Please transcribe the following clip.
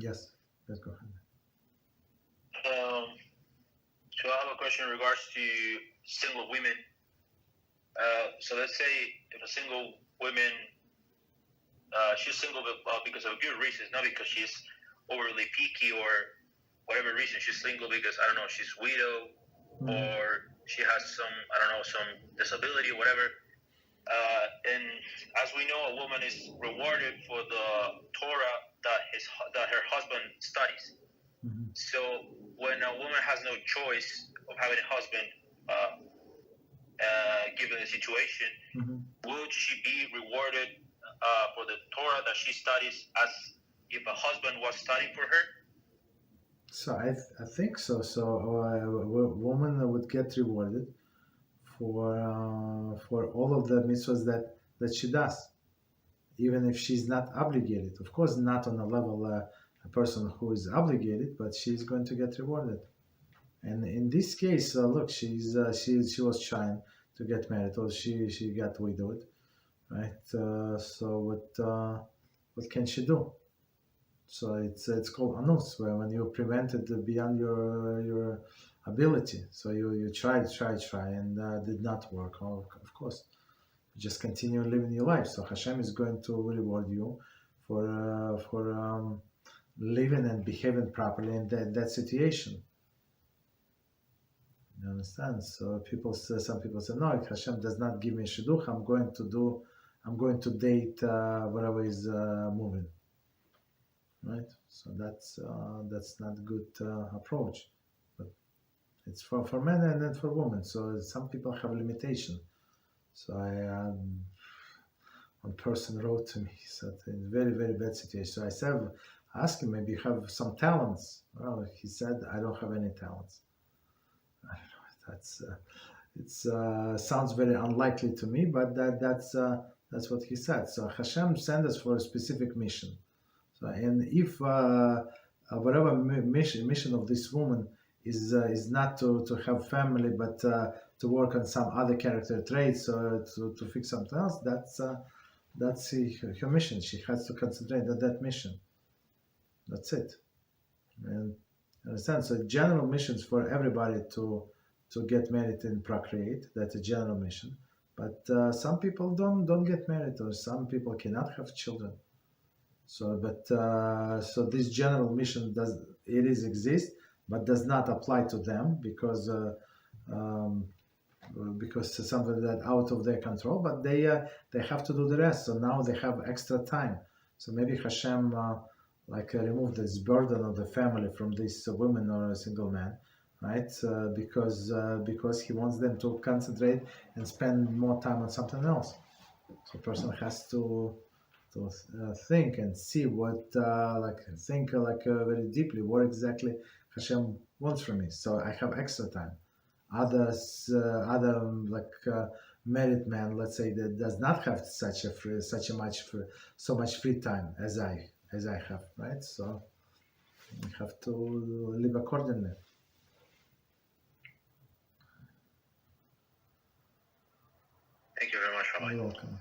Yes, let's go ahead. So I have a question in regards to single women. So let's say if a single woman, she's single because of good reasons, not because she's overly picky or whatever reason. She's single because, I don't know, she's widow or she has some disability or whatever. And as we know, a woman is rewarded for the Torah that her husband studies. So when a woman has no choice of having a husband, given the situation, would she be rewarded for the Torah that she studies as if a husband was studying for her? So I think so. So a woman would get rewarded for all of the mitzvahs that she does, even if she's not obligated. Of course, not on a level a person who is obligated, but she's going to get rewarded. And in this case, look, she was trying to get married, or she got widowed, right? So what can she do? So it's called anus, where when you're prevented beyond your ability. So you try, and did not work. Of course, you just continue living your life. So Hashem is going to reward you for living and behaving properly in that situation. You understand? So some people say, no, if Hashem does not give me shidduch, I'm going to date whatever is moving, right? So that's not a good approach. But it's for men and then for women. So some people have limitation. So one person wrote to me, he said, in very, very bad situation. So I said, ask him, maybe you have some talents. Well, he said, I don't have any talents. I don't know. Sounds very unlikely to me, but that's what he said. So Hashem sent us for a specific mission. So, and if whatever mission of this woman is not to have family, but to work on some other character traits or to fix something else, that's her mission. She has to concentrate on that mission. That's it. And understand? So general missions for everybody to get married and procreate. That's a general mission. But some people don't get married, or some people cannot have children. So, so this general mission exist, but does not apply to them because it's something that out of their control. But they have to do the rest. So now they have extra time. So maybe Hashem remove this burden of the family from this woman or a single man, right? Because he wants them to concentrate and spend more time on something else. So a person has to think and see what very deeply what exactly Hashem wants from me. So I have extra time. Other married man, let's say, that does not have so much free time as I have, right? So I have to live accordingly. Thank you very much, Rabbi. You're welcome.